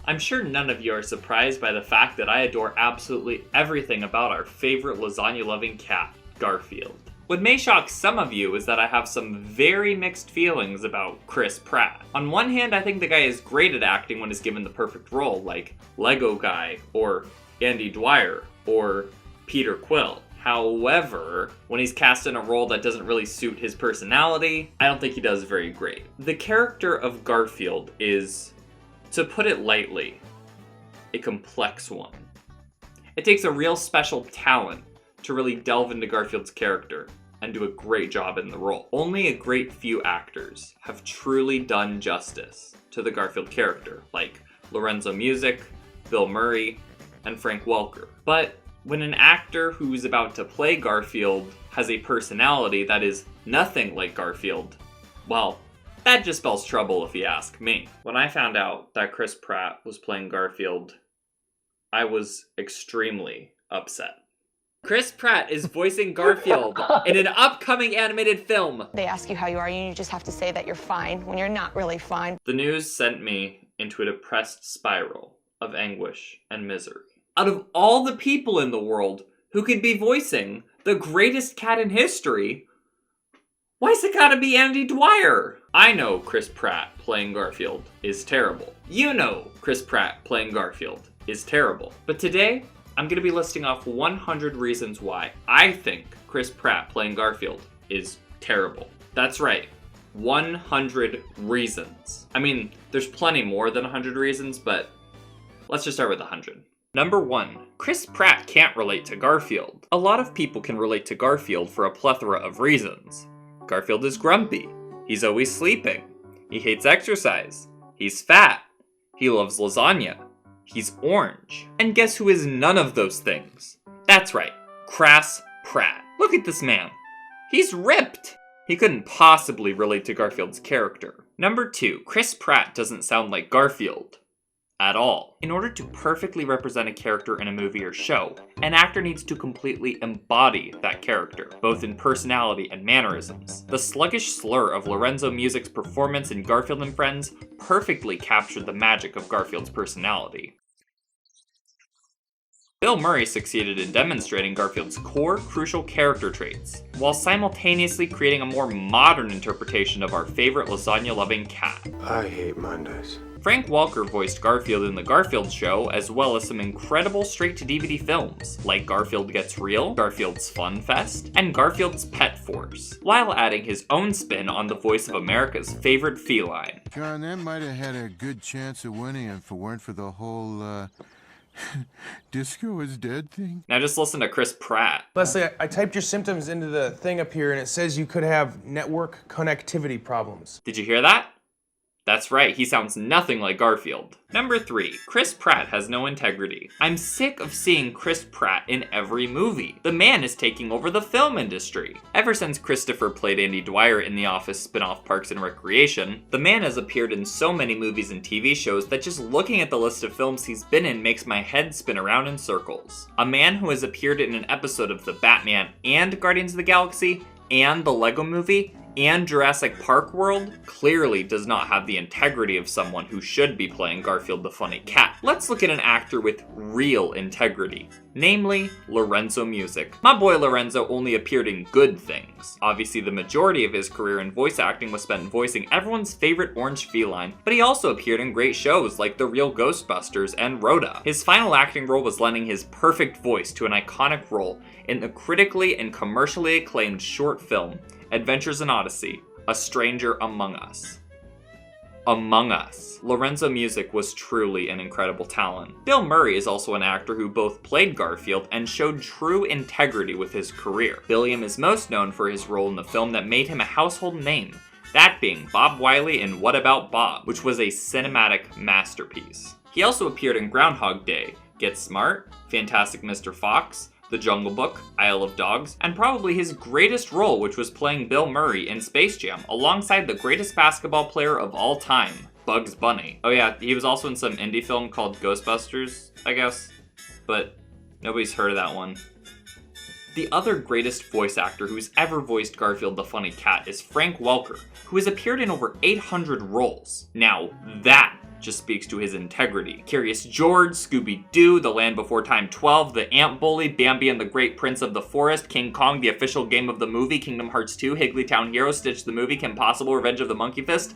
I'm sure none of you are surprised by the fact that I adore absolutely everything about our favorite lasagna-loving cat, Garfield. What may shock some of you is that I have some very mixed feelings about Chris Pratt. On one hand, I think the guy is great at acting when he's given the perfect role, like Lego Guy, or Andy Dwyer, or Peter Quill. However, when he's cast in a role that doesn't really suit his personality, I don't think he does very great. The character of Garfield is, to put it lightly, a complex one. It takes a real special talent to really delve into Garfield's character and do a great job in the role. Only a great few actors have truly done justice to the Garfield character, like Lorenzo Music, Bill Murray, and Frank Welker. But when an actor who's about to play Garfield has a personality that is nothing like Garfield, well, that just spells trouble if you ask me. When I found out that Chris Pratt was playing Garfield, I was extremely upset. Chris Pratt is voicing Garfield in an upcoming animated film. They ask you how you are, and you just have to say that you're fine when you're not really fine. The news sent me into a depressed spiral of anguish and misery. Out of all the people in the world who could be voicing the greatest cat in history, why's it gotta be Andy Dwyer? I know Chris Pratt playing Garfield is terrible. You know Chris Pratt playing Garfield is terrible. But today, I'm gonna be listing off 100 reasons why I think Chris Pratt playing Garfield is terrible. That's right, 100 reasons. I mean, there's plenty more than 100 reasons, but let's just start with 100. Number 1, Chris Pratt can't relate to Garfield. A lot of people can relate to Garfield for a plethora of reasons. Garfield is grumpy. He's always sleeping. He hates exercise. He's fat. He loves lasagna. He's orange. And guess who is none of those things? That's right, Chris Pratt. Look at this man. He's ripped. He couldn't possibly relate to Garfield's character. Number 2, Chris Pratt doesn't sound like Garfield at all. In order to perfectly represent a character in a movie or show, an actor needs to completely embody that character, both in personality and mannerisms. The sluggish slur of Lorenzo Music's performance in Garfield and Friends perfectly captured the magic of Garfield's personality. Bill Murray succeeded in demonstrating Garfield's core, crucial character traits, while simultaneously creating a more modern interpretation of our favorite lasagna-loving cat. I hate Mondays. Frank Welker voiced Garfield in The Garfield Show, as well as some incredible straight-to-DVD films, like Garfield Gets Real, Garfield's Fun Fest, and Garfield's Pet Force, while adding his own spin on the voice of America's favorite feline. John, that might have had a good chance of winning if it weren't for the whole, disco is dead thing. Now just listen to Chris Pratt. Leslie, I typed your symptoms into the thing up here, and it says you could have network connectivity problems. Did you hear that? That's right, he sounds nothing like Garfield. Number 3, Chris Pratt has no integrity. I'm sick of seeing Chris Pratt in every movie. The man is taking over the film industry. Ever since Christopher played Andy Dwyer in The Office spin-off Parks and Recreation, the man has appeared in so many movies and TV shows that just looking at the list of films he's been in makes my head spin around in circles. A man who has appeared in an episode of The Batman and Guardians of the Galaxy and the Lego Movie and Jurassic Park world clearly does not have the integrity of someone who should be playing Garfield the funny cat. Let's look at an actor with real integrity, namely Lorenzo Music. My boy Lorenzo only appeared in good things. Obviously the majority of his career in voice acting was spent voicing everyone's favorite orange feline, but he also appeared in great shows like The Real Ghostbusters and Rhoda. His final acting role was lending his perfect voice to an iconic role in the critically and commercially acclaimed short film Adventures in Odyssey, A Stranger Among Us. Among Us. Lorenzo Music was truly an incredible talent. Bill Murray is also an actor who both played Garfield and showed true integrity with his career. Billiam is most known for his role in the film that made him a household name, that being Bob Wiley in What About Bob, which was a cinematic masterpiece. He also appeared in Groundhog Day, Get Smart, Fantastic Mr. Fox, The Jungle Book, Isle of Dogs, and probably his greatest role, which was playing Bill Murray in Space Jam, alongside the greatest basketball player of all time, Bugs Bunny. Oh yeah, he was also in some indie film called Ghostbusters, I guess, but nobody's heard of that one. The other greatest voice actor who's ever voiced Garfield the Funny Cat is Frank Welker, who has appeared in over 800 roles. Now, that just speaks to his integrity. Curious George, Scooby-Doo, The Land Before Time 12, The Ant Bully, Bambi and the Great Prince of the Forest, King Kong, the official game of the movie, Kingdom Hearts 2, Higglytown Hero, Stitch the Movie, Kim Possible, Revenge of the Monkey Fist.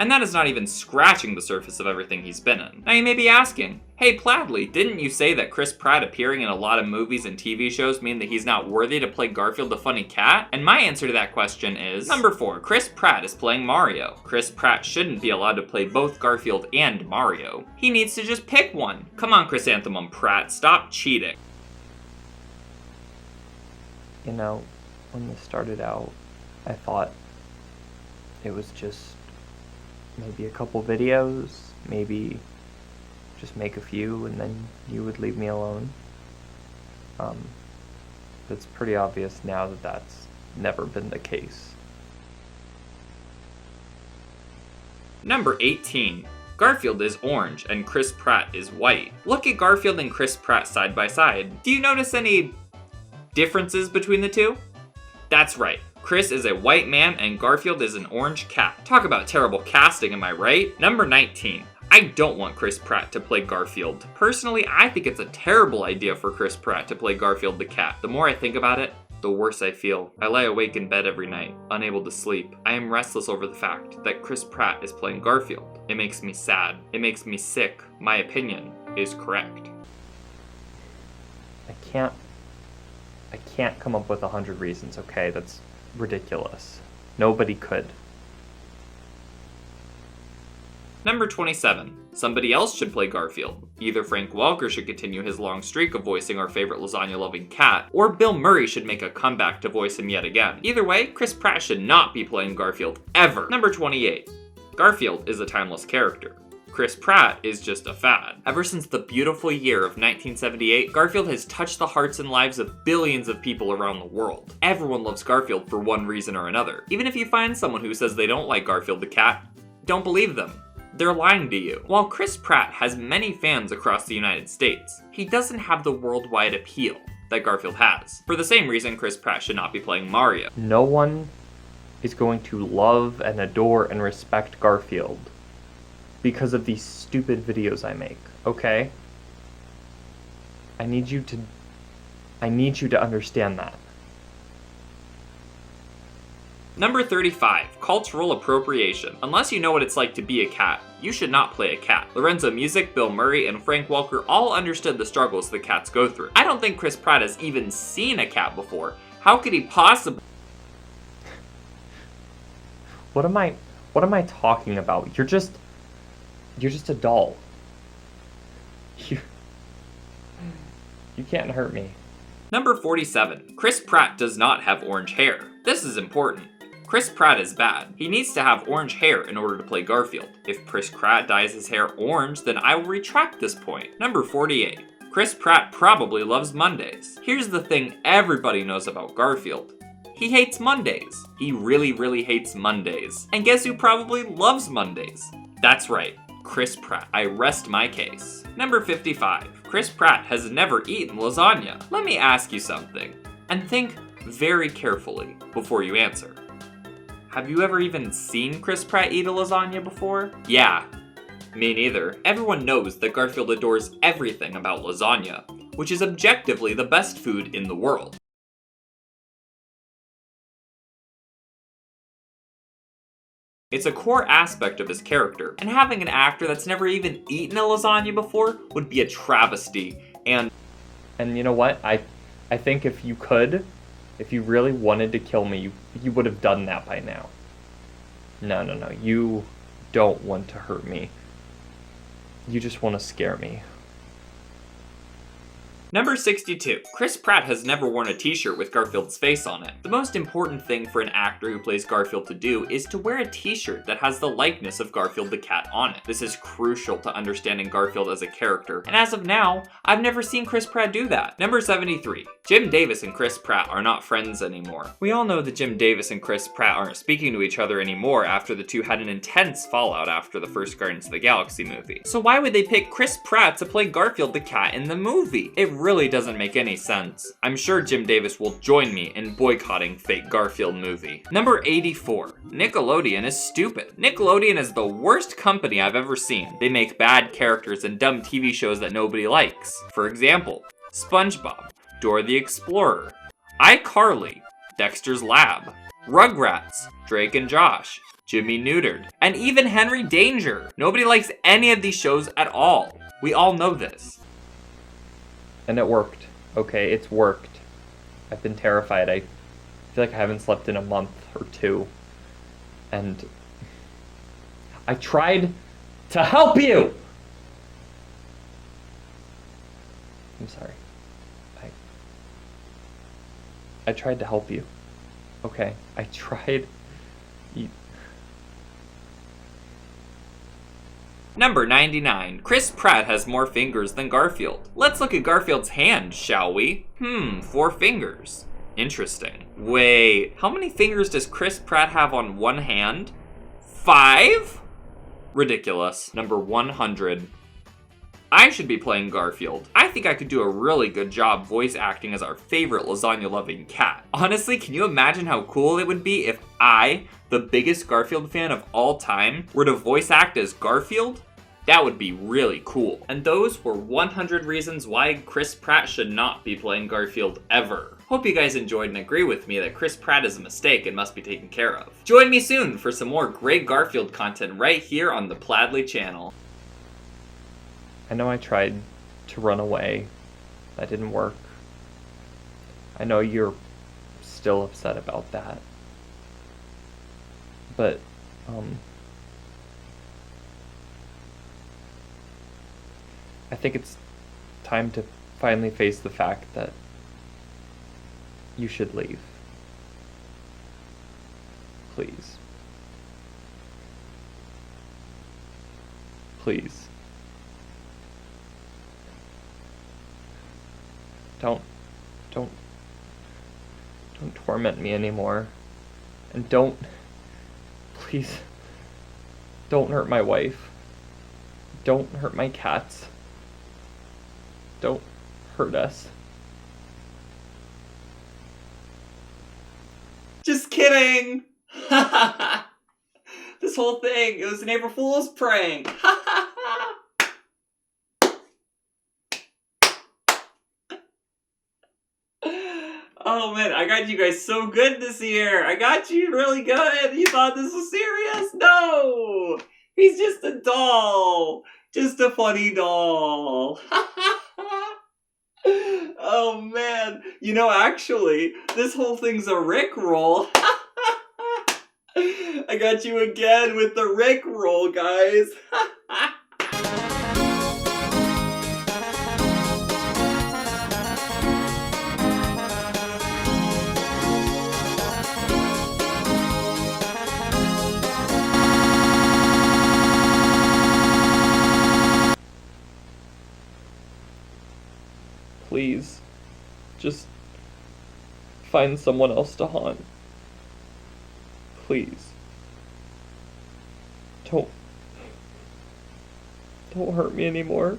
And that is not even scratching the surface of everything he's been in. Now you may be asking, hey Plaidley, didn't you say that Chris Pratt appearing in a lot of movies and TV shows mean that he's not worthy to play Garfield the funny cat? And my answer to that question is, number 4, Chris Pratt is playing Mario. Chris Pratt shouldn't be allowed to play both Garfield and Mario. He needs to just pick one. Come on, Chrysanthemum Pratt, stop cheating. You know, when this started out, I thought it was just maybe a couple videos, maybe just make a few and then you would leave me alone. It's pretty obvious now that that's never been the case. Number 18. Garfield is orange and Chris Pratt is white. Look at Garfield and Chris Pratt side by side. Do you notice any differences between the two? That's right. Chris is a white man and Garfield is an orange cat. Talk about terrible casting, am I right? Number 19. I don't want Chris Pratt to play Garfield. Personally, I think it's a terrible idea for Chris Pratt to play Garfield the cat. The more I think about it, the worse I feel. I lie awake in bed every night, unable to sleep. I am restless over the fact that Chris Pratt is playing Garfield. It makes me sad. It makes me sick. My opinion is correct. I can't come up with 100 reasons, okay? That's ridiculous. Nobody could. Number 27. Somebody else should play Garfield. Either Frank Welker should continue his long streak of voicing our favorite lasagna-loving cat, or Bill Murray should make a comeback to voice him yet again. Either way, Chris Pratt should not be playing Garfield, ever. Number 28. Garfield is a timeless character. Chris Pratt is just a fad. Ever since the beautiful year of 1978, Garfield has touched the hearts and lives of billions of people around the world. Everyone loves Garfield for one reason or another. Even if you find someone who says they don't like Garfield the cat, don't believe them. They're lying to you. While Chris Pratt has many fans across the United States, he doesn't have the worldwide appeal that Garfield has. For the same reason, Chris Pratt should not be playing Mario. No one is going to love and adore and respect Garfield because of these stupid videos I make, okay? I need you to understand that. Number 35, cultural appropriation. Unless you know what it's like to be a cat, you should not play a cat. Lorenzo Music, Bill Murray, and Frank Welker all understood the struggles the cats go through. I don't think Chris Pratt has even seen a cat before. How could he possibly? What am I talking about? You're just a doll. You can't hurt me. Number 47, Chris Pratt does not have orange hair. This is important. Chris Pratt is bad. He needs to have orange hair in order to play Garfield. If Chris Pratt dyes his hair orange, then I will retract this point. Number 48, Chris Pratt probably loves Mondays. Here's the thing everybody knows about Garfield. He hates Mondays. He really, really hates Mondays. And guess who probably loves Mondays? That's right, Chris Pratt. I rest my case. Number 55, Chris Pratt has never eaten lasagna. Let me ask you something, and think very carefully before you answer. Have you ever even seen Chris Pratt eat a lasagna before? Yeah, me neither. Everyone knows that Garfield adores everything about lasagna, which is objectively the best food in the world. It's a core aspect of his character, and having an actor that's never even eaten a lasagna before would be a travesty, and you know what? I think if you really wanted to kill me, you would have done that by now. No. You don't want to hurt me. You just want to scare me. Number 62. Chris Pratt has never worn a t-shirt with Garfield's face on it. The most important thing for an actor who plays Garfield to do is to wear a t-shirt that has the likeness of Garfield the cat on it. This is crucial to understanding Garfield as a character, and as of now, I've never seen Chris Pratt do that. Number 73. Jim Davis and Chris Pratt are not friends anymore. We all know that Jim Davis and Chris Pratt aren't speaking to each other anymore after the two had an intense fallout after the first Guardians of the Galaxy movie. So why would they pick Chris Pratt to play Garfield the cat in the movie? It really doesn't make any sense. I'm sure Jim Davis will join me in boycotting fake Garfield movie. Number 84. Nickelodeon is stupid. Nickelodeon is the worst company I've ever seen. They make bad characters and dumb TV shows that nobody likes. For example, SpongeBob, Dora the Explorer, iCarly, Dexter's Lab, Rugrats, Drake and Josh, Jimmy Neutered, and even Henry Danger. Nobody likes any of these shows at all. We all know this. And it worked. Okay, it's worked. I've been terrified. I feel like I haven't slept in a month or two. And I tried to help you! I'm sorry. I tried to help you. Okay, I tried. Number 99. Chris Pratt has more fingers than Garfield. Let's look at Garfield's hand, shall we? 4 fingers. Interesting. Wait, how many fingers does Chris Pratt have on one hand? 5? Ridiculous. Number 100. I should be playing Garfield. I think I could do a really good job voice acting as our favorite lasagna-loving cat. Honestly, can you imagine how cool it would be if I, the biggest Garfield fan of all time, were to voice act as Garfield? That would be really cool. And those were 100 reasons why Chris Pratt should not be playing Garfield ever. Hope you guys enjoyed and agree with me that Chris Pratt is a mistake and must be taken care of. Join me soon for some more great Garfield content right here on the Plaidley channel. I know I tried to run away. That didn't work. I know you're still upset about that. But, I think it's time to finally face the fact that you should leave. Please. Please. Don't torment me anymore. And please, don't hurt my wife. Don't hurt my cats. Don't hurt us. Just kidding! This whole thing, it was an April Fool's prank! Oh man, I got you guys so good this year! I got you really good! You thought this was serious? No! He's just a doll! Just a funny doll! Oh man, you know, actually, this whole thing's a Rickroll. I got you again with the Rickroll, guys. Please, just find someone else to haunt. Please. Don't hurt me anymore.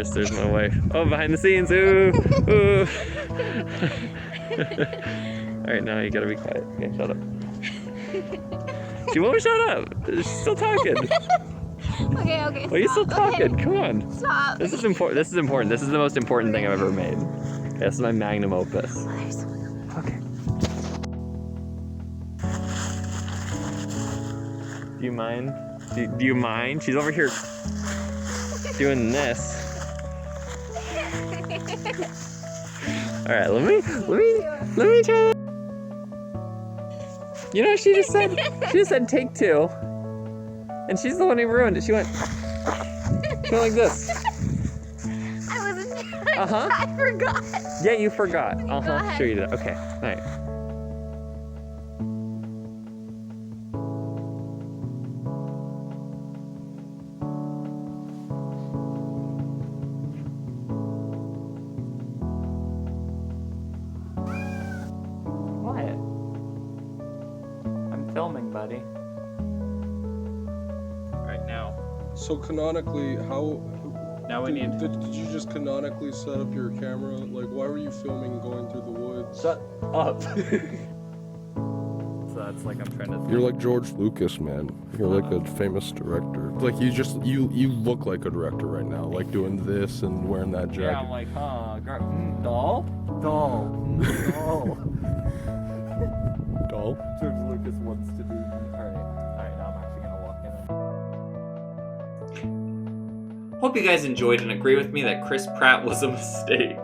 there's my wife. Oh, behind the scenes. Ooh, ooh. All right, now you gotta be quiet. Okay, shut up. She won't shut up. She's still talking. Okay, okay. Why are you still talking? Okay. Come on. Stop. This is important. This is important. This is the most important thing I've ever made. This is my magnum opus. Okay. Do you mind? Do you mind? She's over here doing this. All right, let me try. You know, she just said take two, and she's the one who ruined it. She went like this. I wasn't. Uh-huh. I forgot. Yeah, you forgot. Go ahead. Sure you did. Okay. All right. What? I'm filming, buddy. Right now. So canonically, how? Now we need. Did you just canonically set up your camera? Like, why were you filming going through the woods? Shut up. So that's like I'm trying to. You're like George Lucas, man. You're like a famous director. Like you look like a director right now. Like doing this and wearing that jacket. Yeah, I'm like, doll. Doll. George Lucas wants to be. All right, now I'm actually gonna walk in. Hope you guys enjoyed and agree with me that Chris Pratt was a mistake.